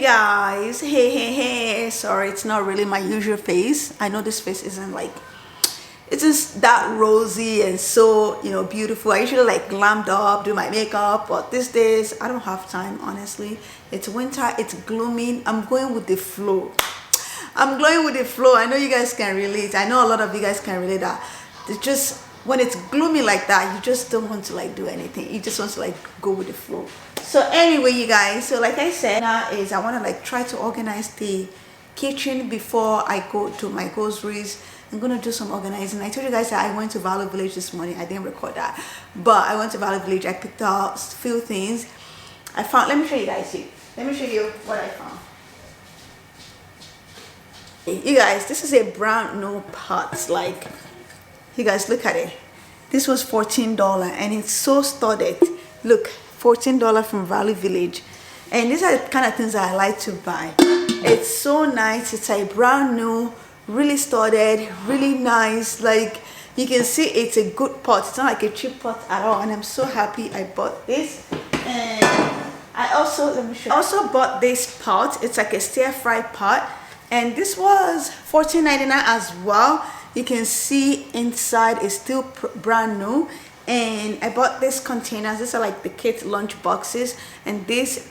guys, hey, sorry, it's not really my usual face. I know this face isn't like, it's just that rosy and so, you know, beautiful. I usually like glammed up, do my makeup, but these days I don't have time, honestly. It's winter, it's gloomy. I'm going with the flow. I'm going with the flow. I know you guys can relate. I know a lot of you guys can relate that it's just when it's gloomy like that, you just don't want to like do anything. You just want to like go with the flow. So anyway, you guys, so like I said, now is I want to like try to organize the kitchen before I go to my groceries. I'm gonna do some organizing. I told you guys that I went to Valley Village this morning. I didn't record that, but I went to Valley Village. I picked up a few things I found. Let me show you guys here. Let me show you what I found. You guys, this is a brand new pot. Like, you guys, look at it. This was $14 and it's so studded. Look, $14 from Valley Village. And these are the kind of things that I like to buy. It's so nice. It's a brand new, really studded, really nice. Like, you can see it's a good pot. It's not like a cheap pot at all. And I'm so happy I bought this. And I also, let me show you. I also bought this pot. It's like a stir-fry pot. And this was $14.99 as well. You can see inside is still brand new. And I bought these containers. These are like the kids lunch boxes, and this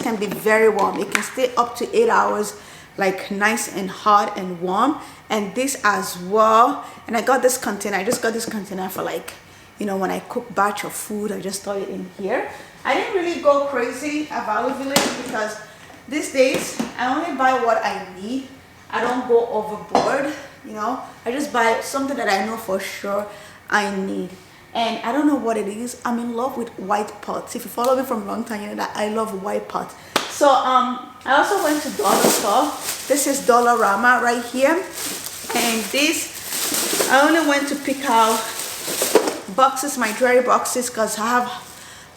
can be very warm. It can stay up to 8 hours, like nice and hot and warm. And this as well. And I got this container. I just got this container for, like, you know, when I cook batch of food, I just throw it in here. I didn't really go crazy at Valley Village because these days I only buy what I need. I don't go overboard, you know. I just buy something that I know for sure I need. And I don't know what it is. I'm in love with white pots. If you follow me from a long time, you know that I love white pots. So I also went to Dollar Store. This is Dollarama right here. And this, I only went to pick out boxes, my jewelry boxes, because I have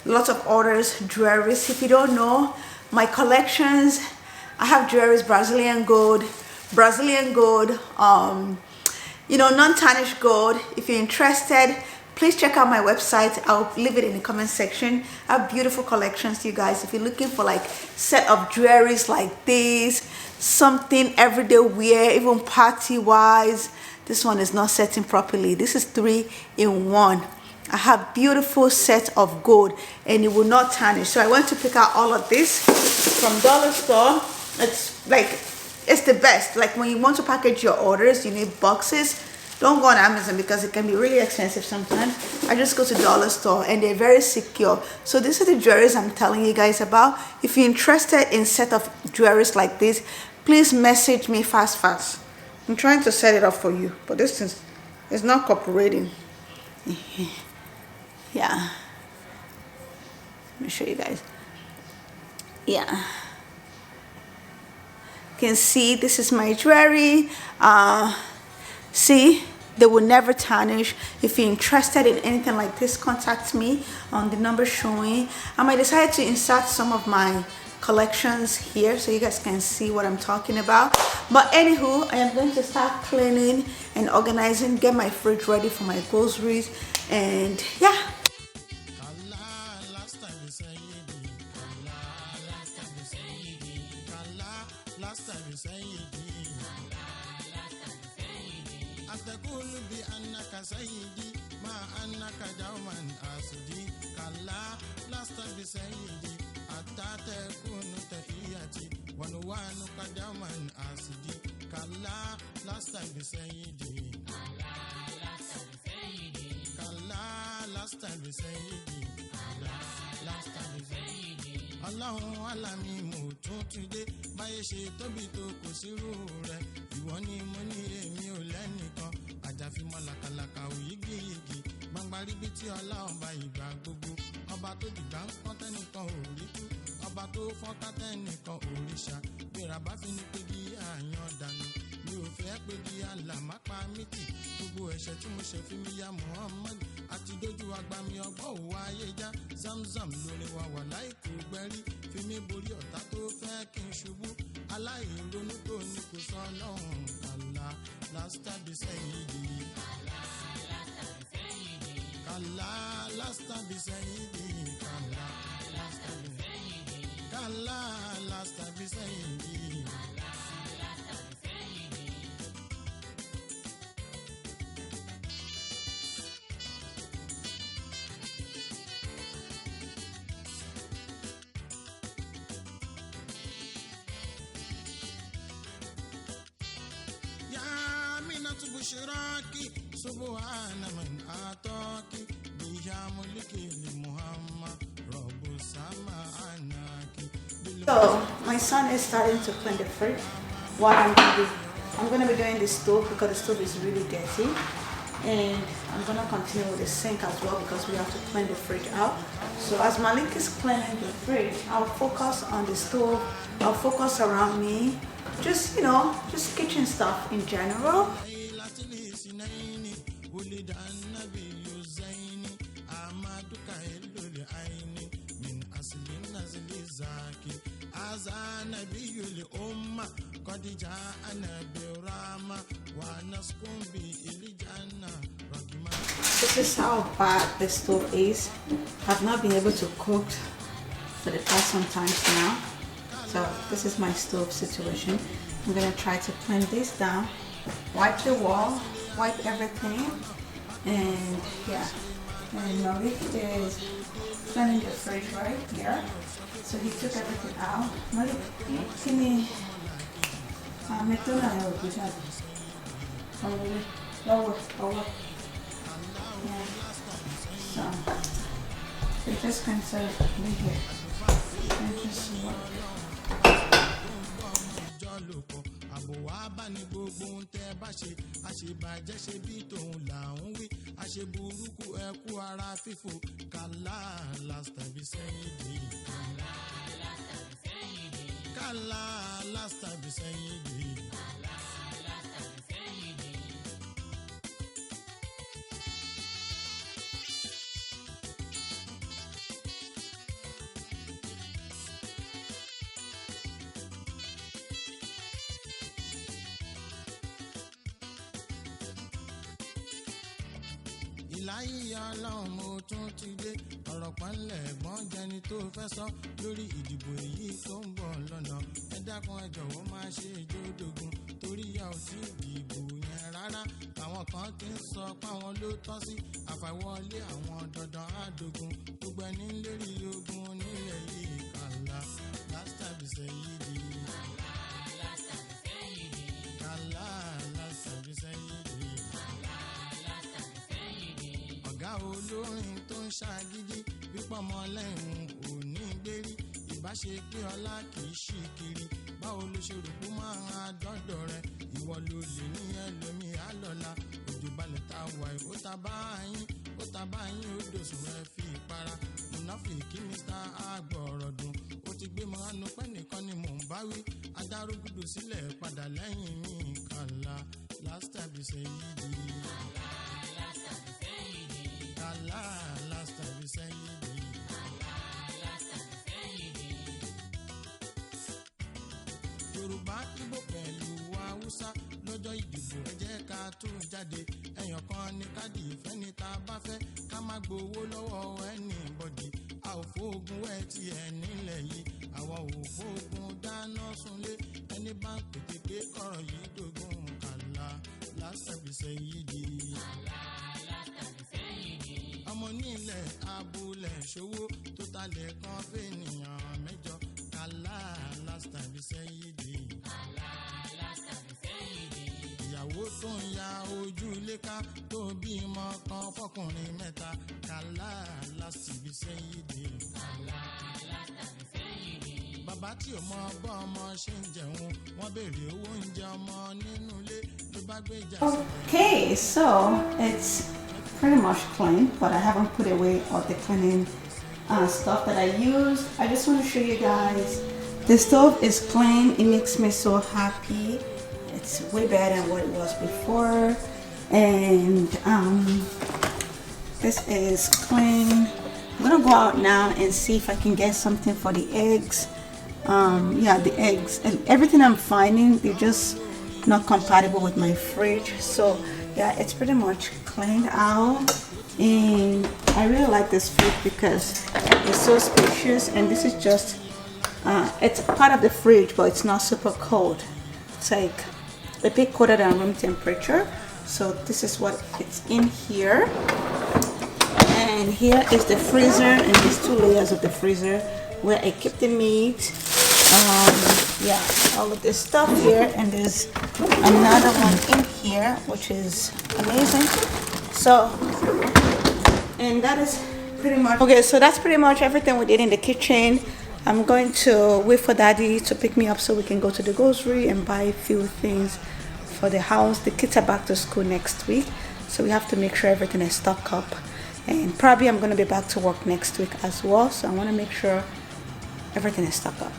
lots of orders, jewelries. If you don't know, my collections, I have jewelries, Brazilian gold, you know, non-tarnished gold. If you're interested, please check out my website. I'll leave it in the comment section. I have beautiful collections, you guys. If you're looking for like set of jewelries like this, something everyday wear, even party wise. This one is not setting properly. This is 3-in-1. I have beautiful set of gold and it will not tarnish. So I went to pick out all of this from Dollar Store. It's like, it's the best. Like, when you want to package your orders, you need boxes. Don't go on Amazon because it can be really expensive sometimes. I just go to Dollar Store and they're very secure. So these are the jewelries I'm telling you guys about. If you're interested in set of jewelries like this, please message me fast. I'm trying to set it up for you, but this thing is not cooperating. Yeah, let me show you guys. Yeah, you can see this is my jewelry. See, they will never tarnish. If you're interested in anything like this, contact me on the number showing. I might decide to insert some of my collections here so you guys can see what I'm talking about. But anywho, I am going to start cleaning and organizing, get my fridge ready for my groceries, and yeah. Ọlọ́run alámi mo tún ti dé báyé ṣe tóbi tó kò sírú rẹ̀ ìwọ ni mo ní èmi ò lẹ́nìkan àjàfimọ́ làkàlàkà òyígíyigì gbangbari bí tí ọlá ọba ìgbà gbogbo ọba tó dìgbà ń pọ́n tẹ́nìkan ò rí tú ọba tó fọ́n ká tẹ́nìkan ò rí ṣá gbéra bá fi ní pégi àyàn dànù mi ò fẹ́ pégi àlàmápa mítì gbogbo ẹ̀ṣẹ̀ tí mo ṣe fi mi ya Muhammad àti dójú agbami ọgbọ́n òwò ayé já zamzam lórí wa wà láìkú gbẹ́rí fi mí borí ọ̀tá tó fẹ́ kí n ṣubú aláìronú tó ní kò sọ lọ́hùn kàlá lásìtàbí sẹ́yìn dì kàlá lásìtàbí sẹ́yìn dì kàlá lásìtàbí kálá last tàbí sẹ́yìn yìí. Bushiraki subhana man ataki biya mulki li Muhammad Rabbu sama anaki. So my son is starting to clean the fridge. What I'm gonna be doing the stove because the stove is really dirty, and I'm gonna continue with the sink as well because we have to clean the fridge out. So as Malik is cleaning the fridge, I'll focus on the stove. I'll focus around me, just just kitchen stuff in general. This is how bad the stove is. I've not been able to cook for the past some times now. So this is my stove situation. I'm gonna try to clean this down, wipe the wall, wipe everything, and yeah. And Malik is cleaning the fridge right here. So he took everything out. Malik, can you yeah. So we're just going to be here and just work. Àbòwá bá ní gbogbo ohun tẹ́ bá ṣe àṣebàjẹ́ ṣe bí tòun là ń wí àṣeburúkú ẹkú ara fífò kálá last tàbí sẹ́yìn dé. Kálá last tàbí sẹ́yìn dé. Láyé ọlọ́run mo tún ti dé ọ̀rọ̀ pọ́nlẹ̀ ẹ̀gbọ́n jẹni tó fẹ́ sọ lórí ìdìbò èyí tó ń bọ̀ lọ́nà ẹ dákun ẹ jọ̀wọ́ máa ṣe ìjódògùn torí a ò tí dìbò yẹn rárá àwọn kan ti ń sọ páwọn ló tọ́ sí àfàìwọlé àwọn dandan àdógún gbogbo ẹni lérí ogun nílẹ̀ yìí kàlá lásìtà bìsẹ̀ yìí di kàlá lásìtà bìsẹ̀ yìí di. Ọ̀gá olórin tó ń ṣàgídí pípọ̀ mọ́ lẹ́hìn òní gbérí ìbáṣe pé ọlá kìí ṣì kiri báwo ló ṣe rò pé máa ń adọ́dọ̀ rẹ ìwọ ló lè ní ẹlòmíì àlọ́la òjò balẹ̀ tá a wà ó ta bá yín ó dòsùn rẹ fi ìpara mùnáfìkì mr agbọ̀rọ̀dùn ó ti gbé mọ́ránú pẹ́ nìkan ni mò ń bá wí adárúgúdù sílẹ̀ padà lẹ́yìn mi kàlá last time ṣe yí di. Kàlá last time ṣe yí di. Yorùbá Ìgbò pẹ̀lú Haúsá lọ́jọ́ ìdìbò ẹ jẹ́ ká tún jáde ẹ̀yàn kan ní káàdì ìfẹ́ ní ta bá fẹ́ ká má gbowó lọ́wọ́ anybody a ò fóògùn ẹ̀ tí ẹ̀ nílẹ̀ yìí àwa ò fóògùn dáná sunlé ẹni bá ń pètè pé kọ̀rọ̀ yìí dógún kàlá lásàbìsẹ̀ yìí di. Ọmọ nílẹ̀ abúlé ṣòwò tó talẹ̀ kan fẹ́nìyàn mẹ́jọ kàlá lásàbìsẹ̀ yìí di. Ìyàwó tó ń ya ojú léka tó bímọ kan fọkùnrin mẹ́ta kàlá lásìbìsẹ̀ yìí di. Bàbá tí ò mọ bọ́ ọmọ ṣe ń jẹun wọ́n béèrè owó oúnjẹ ọmọ nínú ilé ló bá gbé ìjà sílẹ̀. Okay, so it's pretty much clean, but I haven't put away all the cleaning stuff that I used. I just want to show you guys. The stove is clean. It makes me so happy. It's way better than what it was before. And this is clean. I'm gonna go out now and see if I can get something for the eggs. Yeah, the eggs and everything I'm finding, they're just not compatible with my fridge. So yeah, it's pretty much cleaned out, and I really like this fridge because it's so spacious, and this is just It's part of the fridge, but it's not super cold. It's like a bit colder than room temperature. So this is what it's in here. And here is the freezer, and there's 2 layers of the freezer where I keep the meat. Yeah, all of this stuff here, and there's another one in here, which is amazing. So, and that is pretty much okay. So that's pretty much everything we did in the kitchen. I'm going to wait for Daddy to pick me up so we can go to the grocery and buy a few things for the house. The kids are back to school next week, so we have to make sure everything is stocked up. And probably I'm going to be back to work next week as well, so I want to make sure everything is stocked up.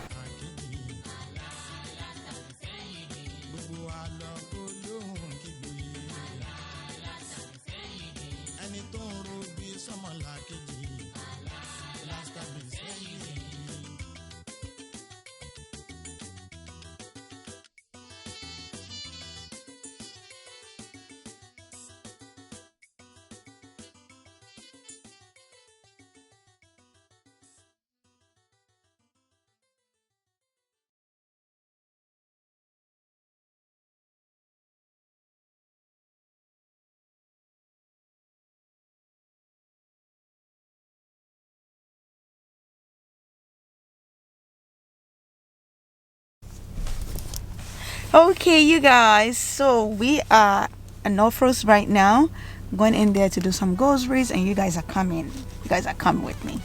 Okay, you guys, so we are at Northros right now, going in there to do some groceries, and you guys are coming. You guys are coming with me.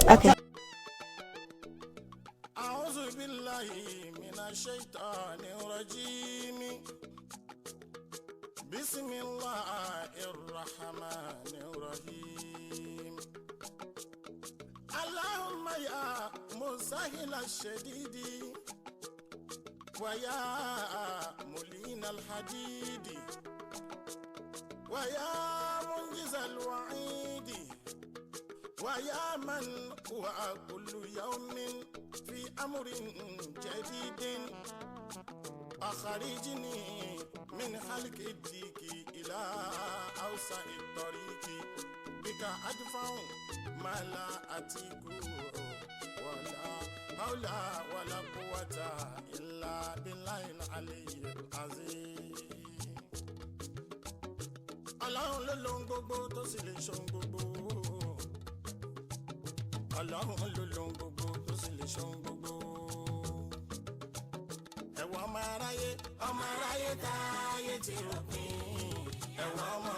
Okay. ويا ملين الحديد ويا منجز الوعيد ويا من هو كل يوم في أمر جديد أخرجني من خلق الديك إلى أوسع الطريق بك أدفع ما لا أتيك ولا حول ولا قوة إلا بالله العلي العظيم. Ọlọ́run ló lohun gbogbo tó sì lè ṣohun gbogbo. Ọlọ́run ló lohun gbogbo tó sì lè ṣohun gbogbo. Ẹ̀wọ̀n ọmọ aráyé táyé ti ròpin. Ẹ̀wọ̀n ọmọ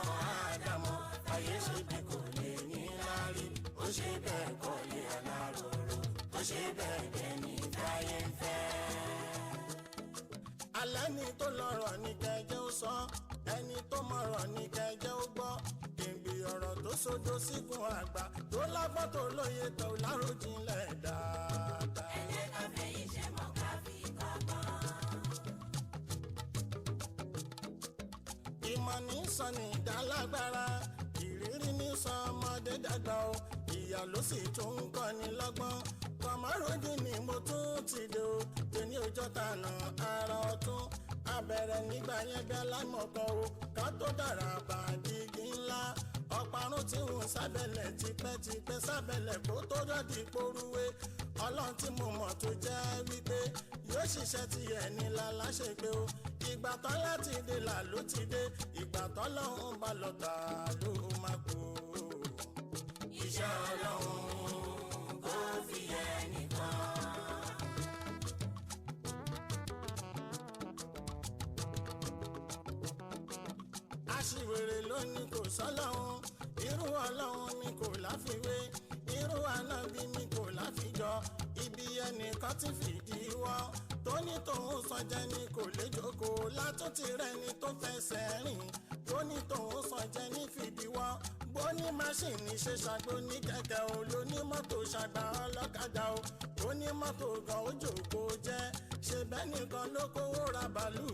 Ádámọ̀ ayé ṣe bí kò lè ní láárí. Ó ṣe bẹ́ẹ̀ kọ́lé aláròrò. Ó ṣe bẹ́ẹ̀ dẹni táyé ń fẹ́. Alẹ́ ni tó lọ́rọ̀ ní kẹjẹ́ ó sọ, ẹni tó mọ̀rọ̀ ní kẹjẹ́ ó gbọ́. Kèǹgbè ọ̀rọ̀ tó sojo sígun àgbà, tó lágbọ́n tó lóye tó láròjinlẹ̀ dáadáa. Ẹ̀jẹ̀ ká fẹ̀yìn ṣe mọ́ ká fi kọ́gbọ́n. Ìmọ̀ ní sọ ní ìdálágbára, ìrírí ní sọ ọmọdé dàgbà o. Ìyá ló sì tún ń kọ́ni lọ́gbọ́n. Kọ̀mọ́ròdì ni mo tún ti dé o. Tèmi òjọ́ tànà ara ọ̀tún. Abẹ̀rẹ̀ nígbà yẹn bí alámọ̀kọ o. Ká tó dára bàdìgì ńlá. Ọ̀parun tí ń sábẹ̀lẹ̀ tipẹ́tipẹ́ sábẹ̀lẹ̀ kó tó dọ̀dí porúwé. Ọlọ́run tí mo mọ̀ tó jẹ́ wípé yóò ṣiṣẹ́ ti ẹni la láṣepé o. Ìgbà tán láti dé là ló ti dé. Ìgbà tán lọ́hùn bá lọ́ta ló máa kú. Iṣẹ́ Ọlọ́run kò fi ẹnìkan. Aṣiwèrè lónìí kò sọ́lọ́hun, irú Ọlọ́run ni kò láfiwé, irú ànábì ni kò láfijọ́. Ibi ẹnìkan ti fìdí wọ́, tó ní tòun sọjẹ́ ni kò lè jókòó. Látúntì rẹ̀ ni tó fẹsẹ̀ rìn, tó ní tòun sọjẹ́ ní fìdí wọ́. Bó ní máṣíìnì ṣe ṣàgbó ní kẹ̀kẹ́ o, ló ní mọ́tò ṣàgbà ọlọ́kadà o. Ó ní mọ́tò gan ó jókòó jẹ́, ṣe bẹ́ẹ̀ nìkan ló kówó ra bàálù,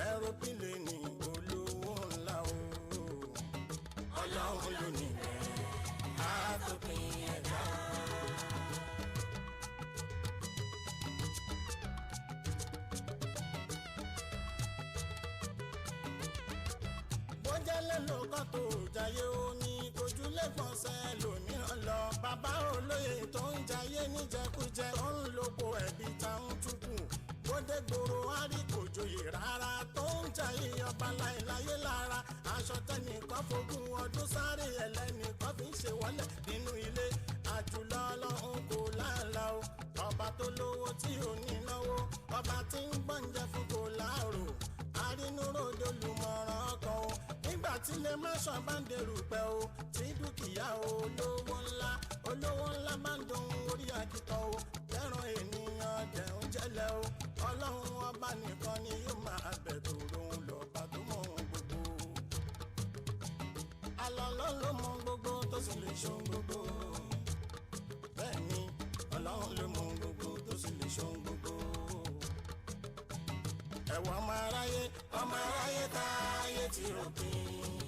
ẹ̀rọ̀pìlẹ̀nì olówó ńlá o. Ọlọ́run ló ní àtòpin ẹ̀dá. Bójẹ́lẹ̀ ló kọ́ tó jayé omi, kojúlé gbọ̀nsẹ̀ lòmíràn lọ. Bàbá bàbá olóyè tó ń jayé níjẹkújẹ tó ń lòpò ẹ̀bí táwọn túkù bóde gbòòrò àríkòjòyè rárá tó ń jayé ọba láìláyé lára aṣọ tẹnìkan fogún ọdún sáré ẹlẹ́nìkan fi ń ṣe wọlé nínú ilé àjùlọ ọlọ́run kò láàlá o ọba tó lówó tí ò ní náwó ọba tí ń gbọ́njẹ fún kò láàrò arínúròdò olùmọ̀ràn ọkàn o nígbà tí lè má sọ bá ń dèrú pẹ́ o tí dúkìá olówó ńlá bá ń dohun orí àkìtàn o fẹ́ràn ènìyàn dẹ̀hún jẹ́lẹ̀ o ọlọ́run ọba nìkan ni yóò máa bẹ̀rù òun lọ́ba tó mọ̀ ohun gbogbo alọ́lọ́ ló mọ gbogbo tó sì lè ṣohun gbogbo bẹ́ẹ̀ ni ọlọ́run ló mọ gbogbo tó sì lè ṣohun gbogbo ẹ̀wọ̀ ọmọ aráyé táyé ti rògbìn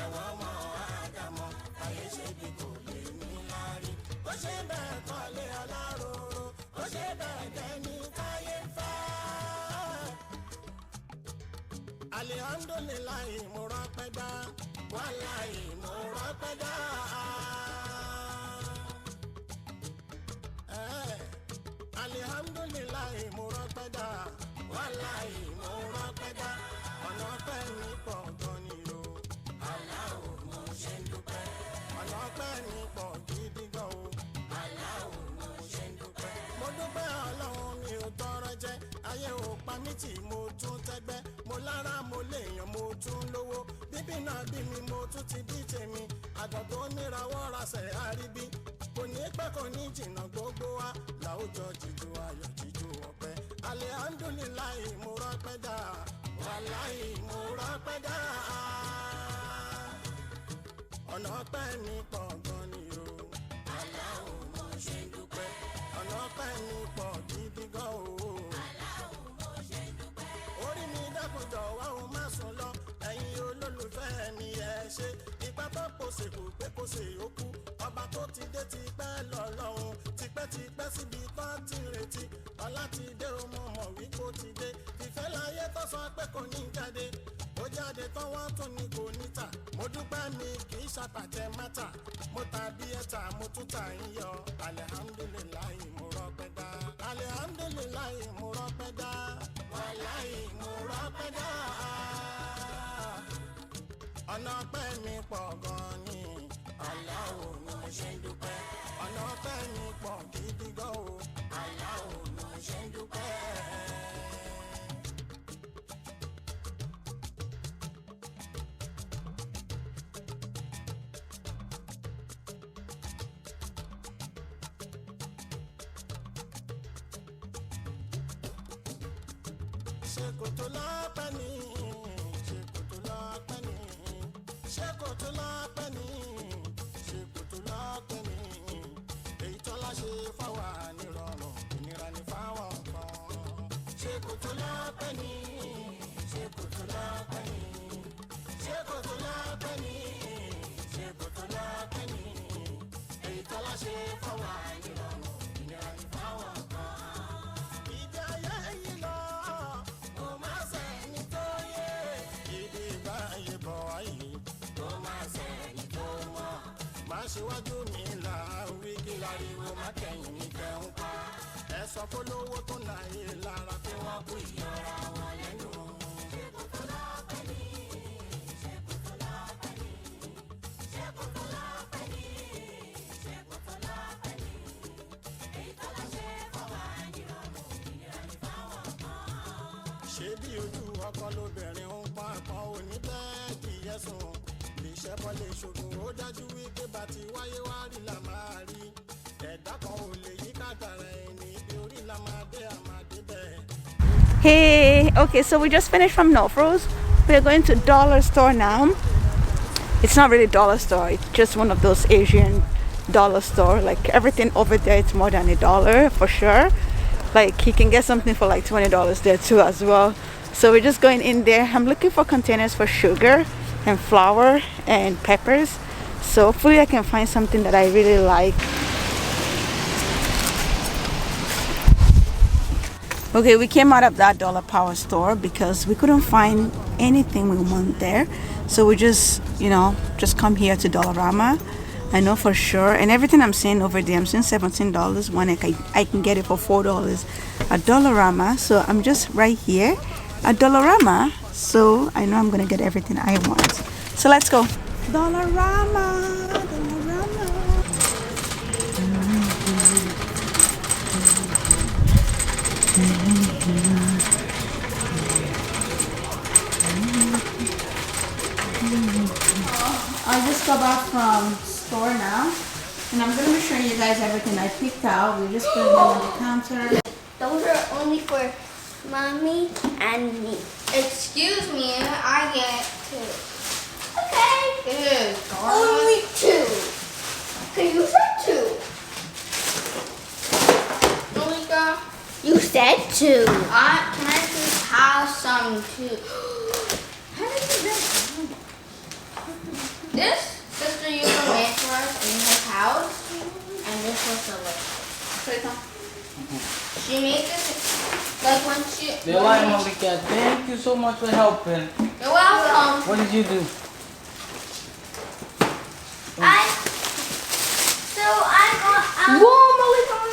ẹ̀wọ̀ ọmọ àdàmọ̀ táyé ṣe bí kò lè ní láárí ó ṣe bẹ́ẹ̀ kọ́lé aláròrò ó ṣe bẹ́ẹ̀ dẹ́ni táyé fẹ́. alihamdulilayi mo rọ́pẹ́ dá wàláyé mo rọ́pẹ́ dá. alihamdulilayi mo rọ́pẹ́ dá wàláyé mo rọ́pẹ́ dá ọ̀nà ọpẹ́ mi pọ̀ gan ni o aláwo mo ṣe ń dúpẹ́ ọ̀nà ọpẹ́ mi pọ̀ gidi gan o aláwo mo ṣe ń dúpẹ́ mo dúpẹ́ ọlọ́run mi ò tọrọ jẹ ayé ò pa mí tì mo tún tẹ́gbẹ́ mo lára mo léèyàn mo tún lówó bíbí náà bí mi mo tún ti bí tèmi àgàn tó nírawọ́ rasẹ̀ àríbí kò ní pẹ́ kò ní jìnnà gbogbo wa láwùjọ jíjó ayọ̀ jíjó ọpẹ́ alihamdulilayi mo rọ́pẹ́ dá wàláyé mo rọ́pẹ́ dá ọ̀nà ọpẹ́ mi pọ̀ gan ni o aláwo mo ṣe ń dúpẹ́ ọ̀nà ọpẹ́ mi pọ̀ gidi gan o aláwo mo ṣe ń dúpẹ́ orí mi dákúnjọ wá o má sùn lọ ẹ̀yin olólùfẹ́ mi ẹ ṣe ipa tó pòṣè kò pé kò ṣe yókù ọba tó ti dé ti pẹ́ lọ́lọ́run tipẹ́tipẹ́ síbi tó ti retí ọlá ti dé o mo mọ̀ wípé ó ti dé ìfẹ́ láyé tó sọ pé kò ní jáde ó jáde tán wọ́n tún ní kò ní tà mo dúpẹ́ mi kì í ṣàpàtẹ mátà mo ta bí ẹ̀ta mo tún tà ń yọ alihamdulilayi mo rọ́pẹ́ dá alihamdulilayi mo rọ́pẹ́ dá wàláyé mo rọ́pẹ́ dá ọ̀nà ọpẹ́ mi pọ̀ gan ni aláwo ni mo ṣe ń dúpẹ́ ọ̀nà ọpẹ́ mi pọ̀ gidi gan o aláwo ni mo ṣe ń dúpẹ́. ṣe kò tó lọ́pẹ́ ni ṣe kò tó lọ́pẹ́ ni ṣe kò tó lọ́pẹ́ ni ṣe kò tó lọ́pẹ́ ni èyí tọ́lá ṣe fáwa nírọ̀rùn ìnira ní fáwọn kan ṣe kò tó lọ́pẹ́ ni ṣe kò tó lọ́pẹ́ ni ṣe kò tó lọ́pẹ́ ni ṣe kò tó lọ́pẹ́ ni èyí tọ́lá ṣe fáwa nírọ̀rùn ìnira ní fáwọn kan. ìdí ayé yìí lọ kò má sẹ́ni tó yé ibi ìgbà yìí bọ̀ wáyé kò má sẹ́ni tó mọ̀ má ṣíwájú mi là wí kí láriwo má kẹ́yìn mi kẹ́hún pa ẹ sọ fọlọ́wọ́ tó láyé lára pé wọ́n kú ìyọra wọn lẹ́nu. ṣé kò tó lọ́pẹ́ ni ṣé kò tó lọ́pẹ́ ni ṣé kò tó lọ́pẹ́ ni ṣé kò tó lọ́pẹ́ ni èyí tó lọ ṣe fọwọ́ nírọ̀rùn ìnira ní fáwọn kan. ṣé bí ojú ọkọ lóbìnrin ń pọn àpọn òní bẹ́ẹ̀ kì í yẹ̀sùn lè ṣẹ́bọ́ lè ṣògùn ó dájú wípé bá ti wáyé wá rí la máa rí ẹ̀dá kan ò lè yí kàtàrà ẹni ibi orí la máa dé àmàdé bẹ́ẹ̀. Hey, okay, so we just finished from Northros. We're going to dollar store now. It's not really dollar store, it's just one of those Asian dollar store. Like everything over there, it's more than $1 for sure. Like you can get something for like $20 there too as well. So we're just going in there. I'm looking for containers for sugar and flour and peppers. So hopefully I can find something that I really like. Okay, we came out of that dollar power store because we couldn't find anything we want there. So we just, just come here to Dollarama. I know for sure. And everything I'm seeing over there, I'm seeing $17 when I can get it for $4 at Dollarama. So I'm just right here at Dollarama. So I know I'm gonna get everything I want. So let's go. Dollarama, Dollarama. I just got back from store now, and I'm gonna be showing you guys everything I picked out. We just put them on the counter. Those are only for mommy and me. Excuse me, I get two. Okay. It is Only two. Okay, you said two. Malika, You said two. can I please have some too? How did you get this? Sister used to make for us in his house, and this was the list. She made this like when she. Delight, Malika, thank you so much for helping. You're welcome. What did you do? I got out.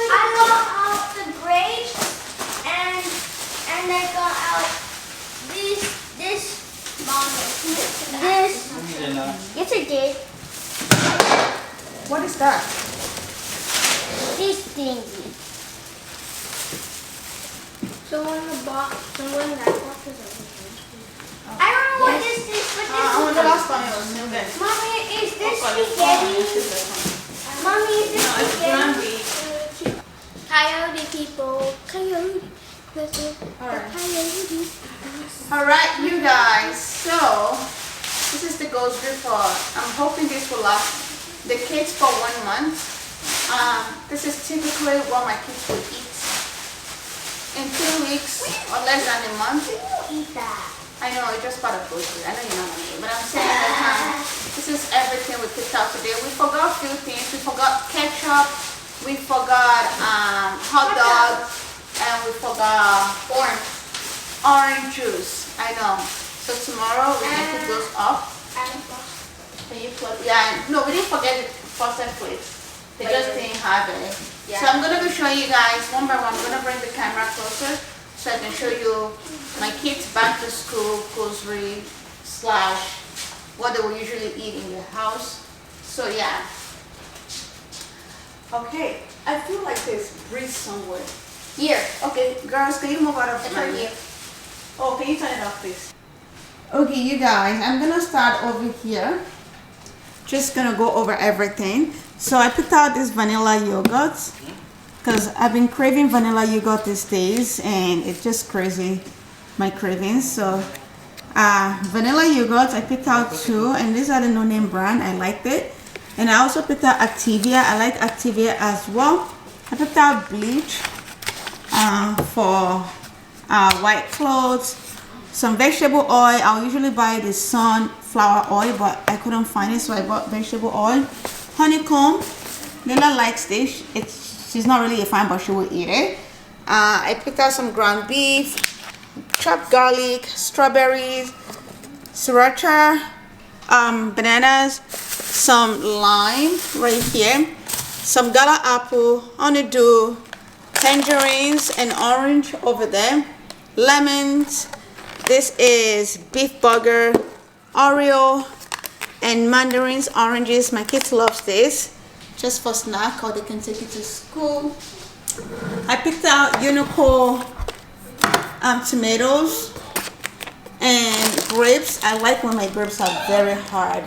I got out the grapes and I got out this. You did not. Yes, I did. What is that? This thingy. Someone in the box. Someone in that box is everything. I don't know what this is, but this I want is. the last one. It was new then. Mommy, is this spaghetti? Mommy, is this No, it's spaghetti? Granby. Coyote people. Coyote. Alright. Coyote. Alright, you guys. So, this is the grocery for. I'm hoping this will last the kids for 1 month. This is typically what my kids will eat in 2 weeks or less than a month. You don't eat that. I know, it's just part of grocery. I know you're not gonna eat, but I'm saying that this is everything we picked out today. We forgot a few things. We forgot ketchup. We forgot hot dogs, and we forgot orange juice. I know. So tomorrow we can put those up. Can you put? Yeah. No, we didn't forget the frosted flakes. They just didn't have it. Yeah. So I'm gonna be showing you guys one by one. I'm gonna bring the camera closer so I can show you my kids back to school grocery / what they will usually eat in the house. So yeah. Okay. I feel like there's breeze somewhere. Here. Okay, girls, can you move out of It's my right way? here. Oh, can you turn it off, please? Okay, you guys, I'm gonna start over here. Just gonna go over everything. So I picked out this vanilla yogurt because I've been craving vanilla yogurt these days, and it's just crazy, my cravings. So vanilla yogurt, I picked out 2, and these are the no-name brand. I liked it. And I also picked out Activia. I like Activia as well. I picked out bleach for white clothes. Some vegetable oil. I'll usually buy the sunflower oil, but I couldn't find it, so I bought vegetable oil. Honeycomb. Lila likes this. She's not really a fan, but she will eat it. I picked out some ground beef, chopped garlic, strawberries, sriracha, bananas, some lime right here, some gala apple, honeydew, tangerines and orange over there, lemons. This is beef burger, Oreo, and mandarins, oranges. My kids love this, just for snack, or they can take it to school. I picked out Unico tomatoes and grapes. I like when my grapes are very hard.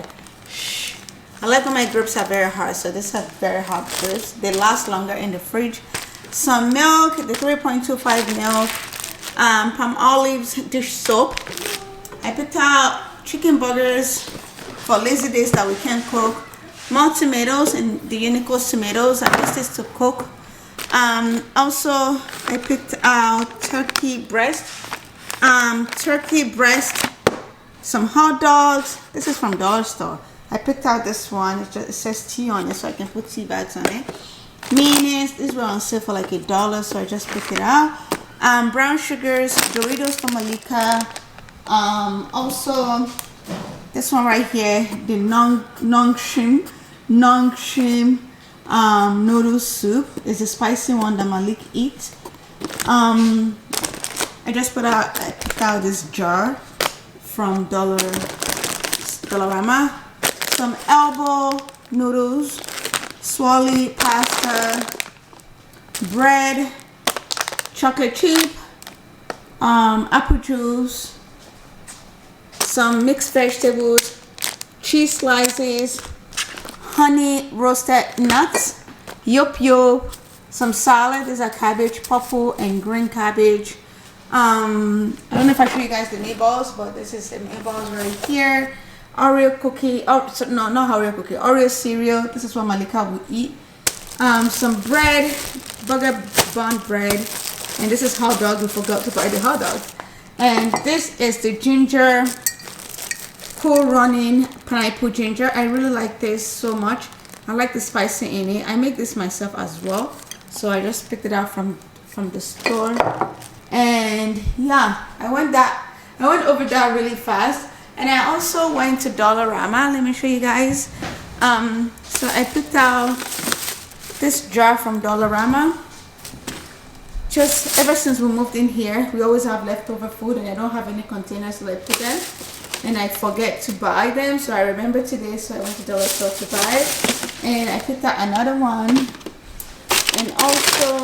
I like when my grapes are very hard, so these are very hard grapes. They last longer in the fridge. Some milk, the 3.25 milk, palm olives, dish soap. I picked out chicken burgers for lazy days that we can't cook. More tomatoes, and the Unico tomatoes. I used this to cook. Also, I picked out turkey breast, some hot dogs. This is from Dollar Store. I picked out this one. It says tea on it, so I can put tea bags on it. Mayonnaise. These were on sale for like $1, so I just picked it out. Brown sugars, Doritos for Malika. Also, this one right here, the non-shim non-shrimp noodle soup. It's a spicy one that Malik eats. I just picked out this jar from Dollarama. Some elbow noodles, swirly pasta, bread, chocolate chip, apple juice, some mixed vegetables, cheese slices, honey roasted nuts, yop, some salad. These are cabbage, purple and green cabbage. I don't know if I show you guys the meatballs, but this is the meatballs right here. Oreo cookie, no, not Oreo cookie, Oreo cereal. This is what Malika will eat. Some bread, burger bun bread, and this is hot dog. We forgot to buy the hot dog. And this is the ginger Cool Running pineapple ginger. I really like this so much. I like the spicy in it. I make this myself as well, so I just picked it out from the store. And yeah, I went over that really fast. And I also went to Dollarama. Let me show you guys. So I picked out this jar from Dollarama. Just ever since we moved in here, we always have leftover food, and I don't have any containers to put them, and I forget to buy them. So I remember today, so I went to Dollar Store to buy it, and I picked out another one. And also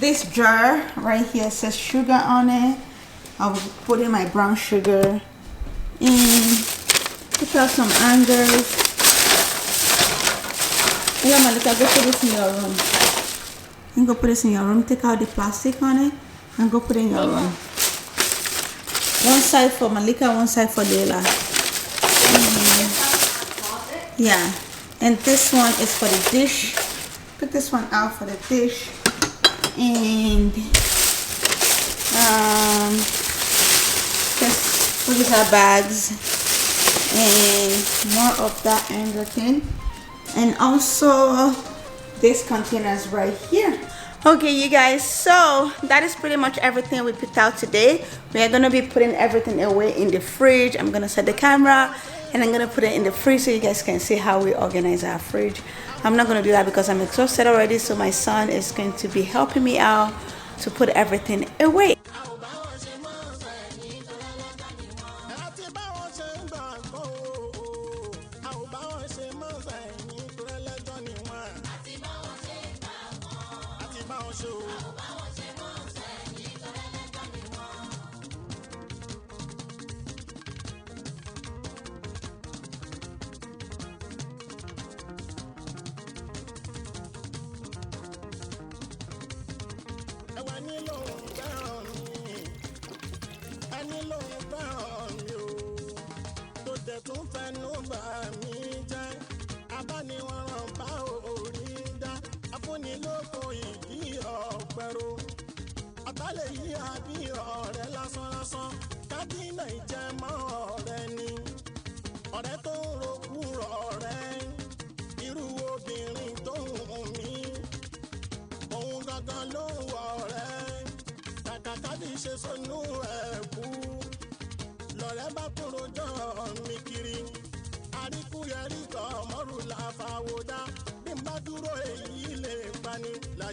this jar right here says sugar on it. I will put in my brown sugar and put out some angers. Yeah, Malika, go put this in your room. You go put this in your room. Take out the plastic on it and go put it in your room. One side for Malika, one side for Leila. Yeah, and this one is for the dish. Put this one out for the dish. And just put our bags and more of that anger thing. And also these containers right here. Okay, you guys, so that is pretty much everything we picked out today. We are gonna be putting everything away in the fridge. I'm gonna set the camera and I'm gonna put it in the fridge so you guys can see how we organize our fridge. I'm not gonna do that because I'm exhausted already, so my son is going to be helping me out to put everything away.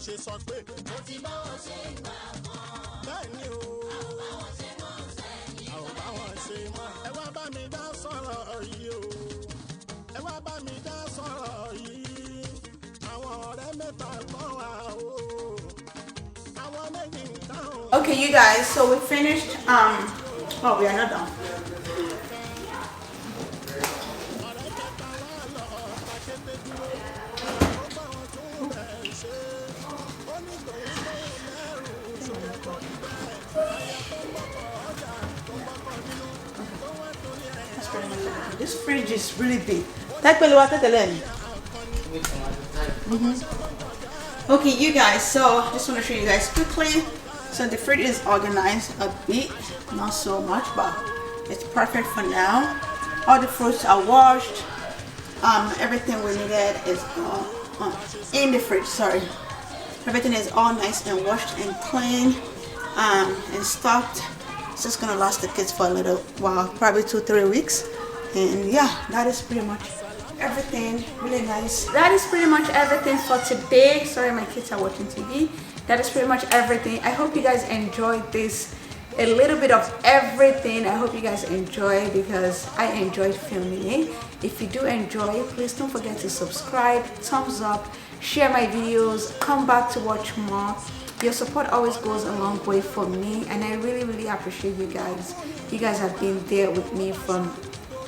Ṣe sọ pé mo ti bá wọn ṣe ìgbà kan. Bẹ́ẹ̀ni o, àwọn bá wọn ṣe mọ́ sẹ́yìn. Àwọn bá wọn ṣe mọ́. Ẹ wá bá mi dá sọ̀rọ̀ yìí o. Ẹ wá bá mi dá sọ̀rọ̀ yìí. Àwọn ọ̀rẹ́ mẹ́ta kan wà o. Àwọn méjì ń dáhùn. Okay, you guys, so we finished. Oh, we are not done. This fridge is really big. Okay, you guys, so just want to show you guys quickly. So the fridge is organized a bit, not so much, but it's perfect for now. All the fruits are washed. Everything we needed is in the fridge. Sorry, everything is all nice and washed and clean and stocked. It's just gonna last the kids for a little while, probably 2-3 weeks. And yeah, that is pretty much everything. Really nice. That is pretty much everything for today. Sorry, my kids are watching TV. That is pretty much everything. I hope you guys enjoyed this, a little bit of everything. I hope you guys enjoy, because I enjoyed filming it. If you do enjoy, please don't forget to subscribe, thumbs up, share my videos, come back to watch more. Your support always goes a long way for me, and I really appreciate you guys. You guys have been there with me from,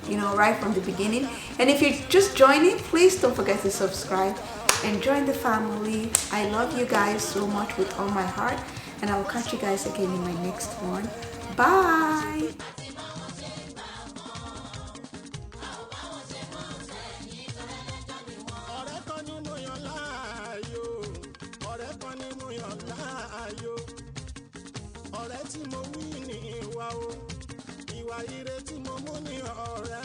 you know, right from the beginning. And if you're just joining, please don't forget to subscribe and join the family. I love you guys so much with all my heart, and I will catch you guys again in my next one. Bye. ọ̀rẹ́ tí mo wí ní ìwà o ìwà ire tí mo mú ní ọ̀rẹ́